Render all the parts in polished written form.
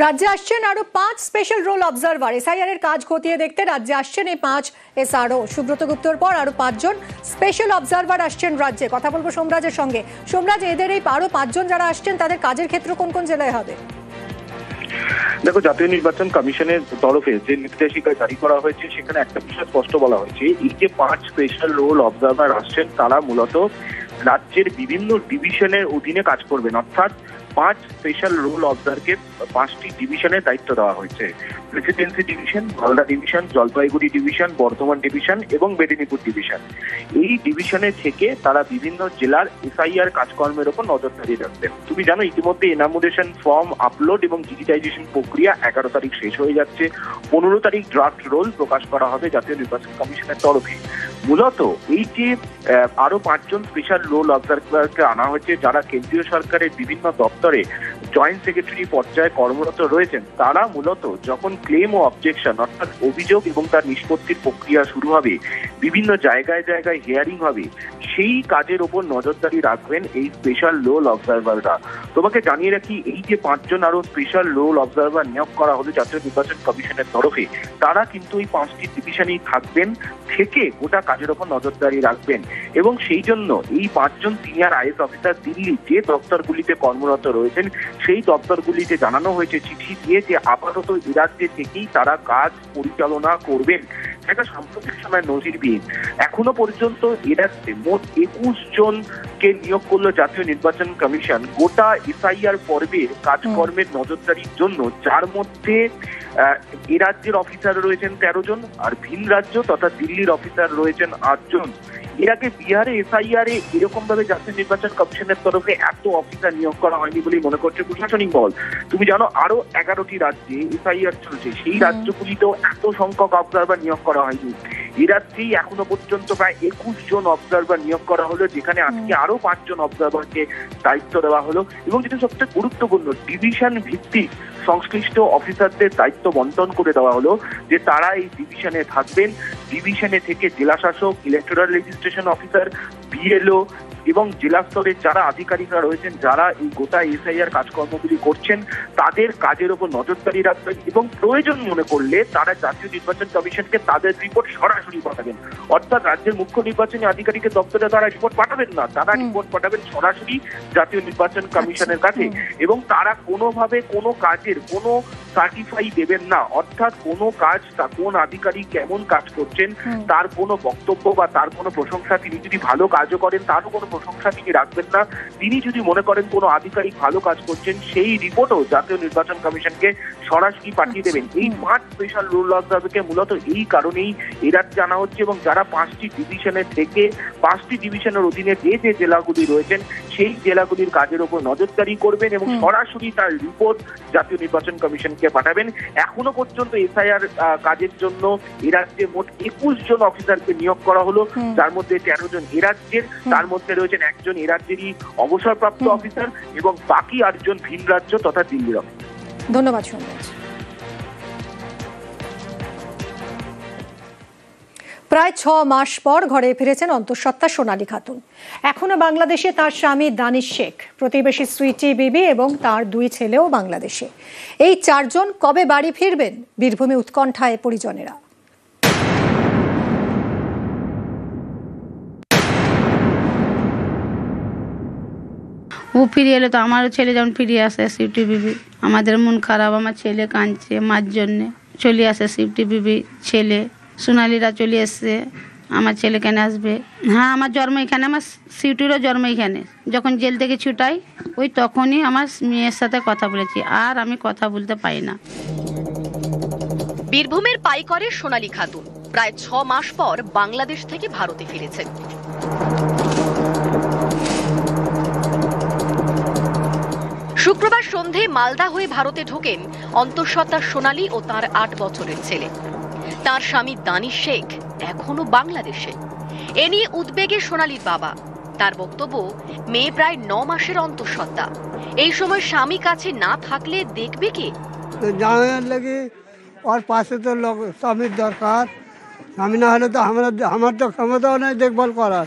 রাজ্যে আসছেন আরো 5 স্পেশাল রোল অবজারভার। এসআইআর এর কাজ খতিয়ে দেখতে রাজ্যে আসছেন এই 5 এসআরও। সুব্রত গুপ্তর পর আরো 5 জন স্পেশাল অবজারভার আসছেন রাজ্যে। কথা বলবো সোমরাজের সঙ্গে। সোমরাজ, এদের এই আরো 5 জন যারা আসছেন তাদের কাজের ক্ষেত্র কোন কোন জেলায় হবে? দেখো, জাতীয় নির্বাচন কমিশনের তরফে যে নির্দেশিকা জারি করা হয়েছে সেখানে একটা বিষয় স্পষ্ট বলা হয়েছে, এই যে 5 স্পেশাল রোল অবজারভার আসছেন তারা মূলত রাজ্যের বিভিন্ন ডিভিশনের অধীনে কাজ করবেন। অর্থাৎ 5 স্পেশাল রোল অবজারভারকে 5টি ডিভিশনের দায়িত্ব দেওয়া হয়েছে। Presidency division, Malda division, Jalpaiguri division, Bardhaman division এবং মেদিনীপুর ডিভিশন। এই ডিভিশনে থেকে তারা বিভিন্ন জেলার এসআইআর কাজকর্মের উপর নজরদারি রাখবেন। তুমি জানো, ইতিমধ্যে এনামোডেশন ফর্ম আপলোড এবং ডিজিটাইজেশন প্রক্রিয়া 11 তারিখ শেষ হয়ে যাচ্ছে। 15 তারিখ ড্রাফট রোল প্রকাশ করা হবে জাতীয় নির্বাচন কমিশনের তরফে। মূলত এই যে আরো 5 জন স্পেশাল রোল অবজারভারকে আনা হয়েছে, যারা কেন্দ্রীয় সরকারের বিভিন্ন দপ্তরে জয়েন্ট সেক্রেটারি পর্যায়ে কর্মরত রয়েছেন, তারা মূলত যখন ক্লেম ও অবজেকশন অর্থাৎ অভিযোগ এবং তার নিষ্পত্তির প্রক্রিয়া শুরু হবে, বিভিন্ন জায়গায় জায়গায় হিয়ারিং হবে, সেই কাজের ওপর নজরদারি রাখবেন এই স্পেশাল রোল অবজারভাররা। তোমাকে জানিয়ে রাখি, এই যে 5 জন আরো স্পেশাল রোল অবজারভার নিয়োগ করা হলো জাতীয় নির্বাচন কমিশনের তরফে, তারা কিন্তু এই 5টি ডিভিশনেই থাকবেন, থেকে গোটা কাজের ওপর নজরদারি রাখবেন। এবং সেই জন্য এই 5 জন সিনিয়র আইএস অফিসার দিল্লি যে দপ্তরগুলিতে কর্মরত রয়েছেন, সেই দপ্তরগুলিতে জানানো হয়েছে চিঠি দিয়ে যে আপাতত এ রাজ্যে থেকেই তারা কাজ পরিচালনা করবেন। একটা সাম্প্রতিক সময় নজিরবিহীন, এখনো পর্যন্ত এ রাজ্যে মোট 21 জনকে নিয়োগ করলো জাতীয় নির্বাচন কমিশন গোটা এসআইআর পর্বের কাজকর্মের নজরদারির জন্য, যার মধ্যে এ রাজ্যের অফিসার রয়েছেন 13 জন আর ভিন রাজ্য তথা দিল্লির অফিসার রয়েছেন 8 জন। এর আগে বিহারে এসআইআর এ এরকম ভাবে জাতীয় নির্বাচন কমিশনের তরফে এত অফিসার নিয়োগ করা হয়নি বলেই মনে করছে প্রশাসনিক মহল। তুমি জানো, আরো 11টি রাজ্যে এসআইআর চলছে, সেই রাজ্যগুলিতেও এত সংখ্যক অবজারভার নিয়োগ করা হয়নি। এ রাজ্যেই এখনো পর্যন্ত প্রায় 21 জন অবজারভার নিয়োগ করা হলো, যেখানে আজকে আরো 5 জন অবজারভারকে দায়িত্ব দেওয়া হলো। এবং যেটা সবচেয়ে গুরুত্বপূর্ণ, ডিভিশন ভিত্তিক সংশ্লিষ্ট অফিসারদের দায়িত্ব বন্টন করে দেওয়া হলো, যে তারা এই ডিভিশনে থাকবেন। ডিভিশনে থেকে জেলা শাসক, ইলেকটোরাল রেজিস্ট্রেশন অফিসার, বিএলও এবং জেলা স্তরের যারা আধিকারিকরা রয়েছেন, যারা এই গোটা এসআইআর কাজকর্মগুলি করছেন, তাদের কাজের উপর নজরদারি রাখবেন এবং প্রয়োজন মনে করলে তারা জাতীয় নির্বাচন কমিশনকে তাদের রিপোর্ট সরাসরি পাঠাবেন। অর্থাৎ রাজ্যের মুখ্য নির্বাচনী আধিকারিকের দপ্তরে তারা রিপোর্ট পাঠাবেন না, তারা রিপোর্ট পাঠাবেন সরাসরি জাতীয় নির্বাচন কমিশনের কাছে। এবং তারা কোনোভাবে কোনো কাজের কোনো সার্টিফাই দেবেন না, অর্থাৎ কোনো কাজ কোন আধিকারিক কেমন কাজ করছেন তার কোনো বক্তব্য বা তার কোনো প্রশংসা, তিনি যদি ভালো কাজও করেন তারও কোনো প্রশংসা তিনি রাখবেন না। তিনি যদি মনে করেন কোনো আধিকারিক ভালো কাজ করছেন, সেই রিপোর্টও জাতীয় নির্বাচন কমিশনকে সরাসরি পাঠিয়ে দেবেন। এই 5 স্পেশাল রোল অবজারভারকে মূলত এই কারণেই এ রাজ্যে আনা হচ্ছে, এবং যারা 5টি ডিভিশনে থেকে 5টি ডিভিশনের অধীনে যে যে জেলাগুলি রয়েছেন, সেই জেলাগুলির কাজের উপর নজরদারি করবেন এবং সরাসরি তার রিপোর্ট জাতীয় নির্বাচন কমিশনকে পাঠাবেন। এখনো পর্যন্ত এসআইআর কাজের জন্য এ রাজ্যে মোট 21 জন অফিসারকে নিয়োগ করা হলো, যার মধ্যে 13 জন এ রাজ্যের, তার মধ্যে রয়েছেন 1 জন এ রাজ্যেরই অবসরপ্রাপ্ত অফিসার এবং বাকি 8 জন ভিন রাজ্য তথা দিল্লির অফিসার। ধন্যবাদ সোমরাজ। প্রায় 6 মাস পর ঘরে ফিরেছেন অন্তঃসত্ত্বা সোনালী খাতুন। এখনো বাংলাদেশে তার স্বামী দানিশ শেখ, প্রতিবেশী সুইটি বিবি এবং তার 2 ছেলেও বাংলাদেশে। এই 4 জন কবে বাড়ি ফিরবেন, বীরভূমে উৎকণ্ঠায় পরিজনেরা। ও ফিরে এলে তো আমারও ছেলে যেমন ফিরে আসে সুইটি বিবি, আমাদের মন খারাপ, আমার ছেলে কাঁদছে মার জন্যে। চলে আসে সুইটি বিবি, ছেলে সোনালিরা চলে এসছে, আমার ছেলে কেন আসবে। হ্যাঁ, আমার জন্ম এখানে, আমার সুইটিরও জন্ম এখানে। যখন জেল থেকে ছুটাই ওই তখনই আমার মেয়ের সাথে কথা বলেছি, আর আমি কথা বলতে পারি না। বীরভূমের পাইকরের সোনালী খাতুন প্রায় 6 মাস পর বাংলাদেশ থেকে ভারতে ফিরেছেন। শুক্রবার সন্ধে মালদা হয়ে ভারতে ঢোকেন অন্তঃসত্ত্বা সোনালী ও তার 8 বছরের ছেলে। তার স্বামী দানিশ শেখ এখনো বাংলাদেশে। এ নিয়ে উদ্বেগে সোনালীর বাবা। তার বক্তব্য, মেয়ে প্রায় 9 মাসের অন্তঃসত্ত্বা, এই সময় স্বামী কাছে না থাকলে দেখবে কে? জানার লাগে ওর পাশে তো লোক স্বামীর দরকার, স্বামী না হলে তো আমার তো ক্ষমতাও নেই দেখভাল করার।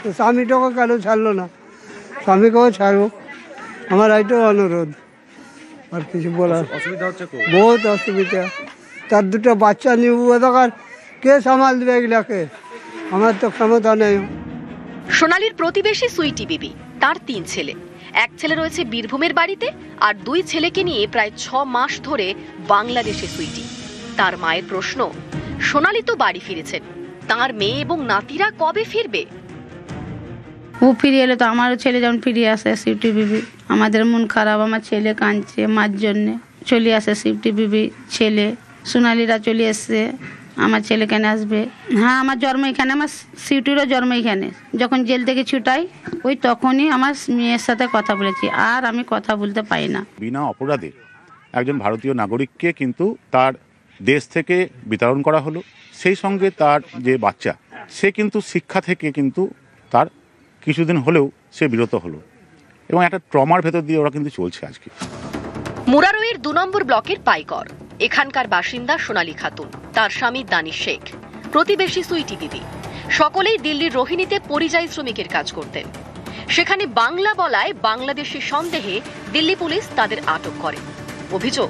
তো স্বামীটাকে কেন ছাড়লো না, স্বামীকেও ছাড়ুক, আমার এইটাও অনুরোধ। আর কিছু বলার অসুবিধা হচ্ছে খুব। বহুত অসুবিধা। তার দুটো বাচ্চা নিয়ে দরকার, কে সামাল দেবে এগুলাকে? আমার তো ক্ষমতা নেই। সোনালীর প্রতিবেশী সুইটি বিবি, তার 3 ছেলে। এক ছেলে রয়েছে বীরভূমের বাড়িতে, আর 2 ছেলেকে নিয়ে প্রায় 6 মাস ধরে বাংলাদেশে সুইটি। তার মায়ের প্রশ্ন, সোনালী তো বাড়ি ফিরেছেন, তার মেয়ে এবং নাতিরা কবে ফিরবে? ও ফিরে এলে তো আমারও ছেলে যেমন ফিরে আসে সুইটি বিবি। আমাদের মন খারাপ, আমার ছেলে কাঁদছে মার জন্যে। চলে আসে সুইটি বিবি, ছেলে সোনালীরা চলে এসছে। আমার ছেলে কেন আসবে? হ্যাঁ, আমার জন্ম এখানে, আমার সুইটিরও জন্ম এখানে। যখন জেল থেকে ছুটাই ওই তখনই আমার মেয়ের সাথে কথা বলেছি, আর আমি কথা বলতে পারি না। বিনা অপরাধে একজন ভারতীয় নাগরিককে কিন্তু তার দেশ থেকে বিতাড়ন করা হলো। সেই সঙ্গে তার যে বাচ্চা, সে কিন্তু শিক্ষা থেকে কিন্তু তার কিছুদিন হলেও সে বিরত হলো, এবং একটা ট্রমার ভেতর দিয়ে ওরা কিন্তু চলছে আজকে। মুরারইয়ের 2 নম্বর ব্লকের পাইকর এখানকার বাসিন্দা সোনালী খাতুন, তার স্বামী দানিশ শেখ, প্রতিবেশী সুইটি বিবি। সকলেই দিল্লির রোহিণীতে পরিযায়ী শ্রমিকের কাজ করতেন। সেখানে বাংলা বলায় বাংলাদেশি সন্দেহে দিল্লি পুলিশ তাদের আটক করে। অভিযোগ,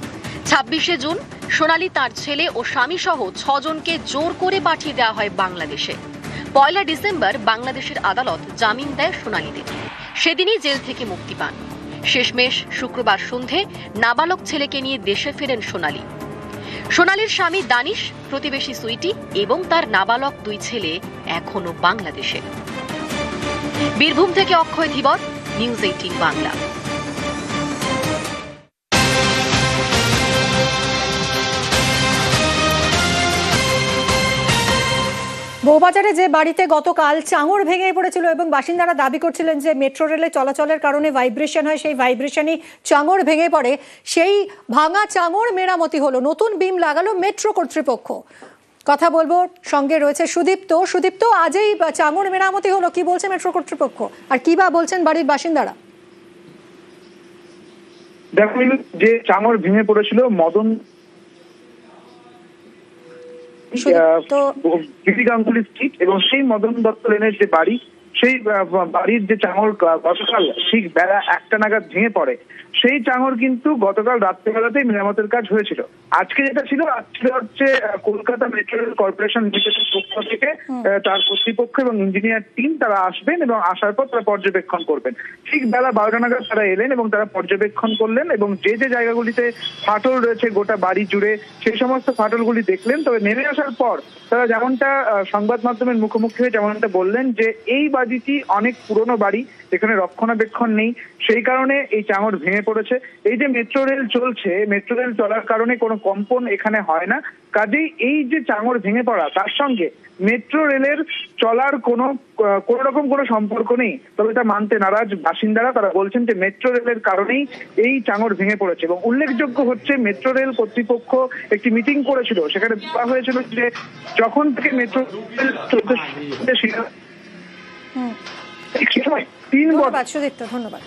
26শে জুন সোনালী তার ছেলে ও স্বামী সহ 6 জনকে জোর করে পাঠিয়ে দেওয়া হয় বাংলাদেশে। 1 ডিসেম্বর বাংলাদেশের আদালত জামিন দেয় সোনালীদের। সেদিনই জেল থেকে মুক্তি পান। শেষমেশ শুক্রবার সন্ধে নাবালক ছেলেকে নিয়ে দেশে ফেরেন সোনালী। সোনালীর স্বামী দানিশ, প্রতিবেশী সুইটি এবং তার নাবালক 2 ছেলে এখনো বাংলাদেশে। বীরভূম থেকে অক্ষয় ধীবর, নিউজ 18 বাংলা। বউবাজারে যে বাড়িতে গতকাল চাঙড় ভেঙে পড়েছিল এবং বাসিন্দারা দাবি করছিলেন যে মেট্রো রেলে চলাচলের কারণে ভাইব্রেশন হয়, সেই ভাইব্রেশনই চাঙড় ভেঙে পড়ে, সেই ভাঙা চাঙড় মেরামতি হলো, নতুন বিম লাগালো মেট্রো কর্তৃপক্ষ। কথা বলবো, সঙ্গে রয়েছে সুদীপ্ত। সুদীপ্ত, আজই চাঙড় মেরামতি হলো, কি বলছে মেট্রো কর্তৃপক্ষ আর কি বা বলছেন বাড়ির বাসিন্দারা? দেখো, যে চাঙড় ভেঙে পড়েছিল মদন গাঙ্গুলি স্ট্রিট এবং সেই মদন দত্ত লেনের যে বাড়ি, সেই বাড়ির যে চাঙড় গতকাল ঠিক বেলা 1টা নাগাদ ভেঙে পড়ে, সেই চাঙড় কিন্তু গতকাল রাত্রেবেলাতেই মেরামতের কাজ হয়েছিল। আজকে যেটা ছিল, আজকে হচ্ছে কলকাতা মেট্রো রেল কর্পোরেশন লিমিটেডের পক্ষ থেকে তার কর্তৃপক্ষ এবং ইঞ্জিনিয়ার টিম তারা আসবেন এবং আসার পর তারা পর্যবেক্ষণ করবেন। ঠিক বেলা 12টা নাগাদ তারা এলেন এবং তারা পর্যবেক্ষণ করলেন এবং যে যে জায়গাগুলিতে ফাটল রয়েছে গোটা বাড়ি জুড়ে, সেই সমস্ত ফাটলগুলি দেখলেন। তবে নেমে আসার পর তারা যেমনটা সংবাদ মাধ্যমের মুখোমুখি হয়ে যেমনটা বললেন যে এই বাড়িটি অনেক পুরনো বাড়ি, এখানে রক্ষণাবেক্ষণ নেই, সেই কারণে এই চাঙড় ভেঙে পড়েছে। এই যে মেট্রো রেল চলছে, মেট্রো রেল চলার কারণে কোনো কম্পন এখানে হয় না, কাজেই এই যে চাঙড় ভেঙে পড়া তার সঙ্গে মেট্রো রেলের চলার কোনো রকম কোনো সম্পর্ক নেই। তবে এটা মানতে নারাজ বাসিন্দারা, তারা বলছেন যে মেট্রো রেলের কারণেই এই চাঙড় ভেঙে পড়েছে। এবং উল্লেখযোগ্য হচ্ছে, মেট্রো রেল কর্তৃপক্ষ একটি মিটিং করেছিল, সেখানে বলা হয়েছিল যে যখন থেকে মেট্রো রেল চলতে 3 বছর। ধন্যবাদ সুদীপ্ত, ধন্যবাদ।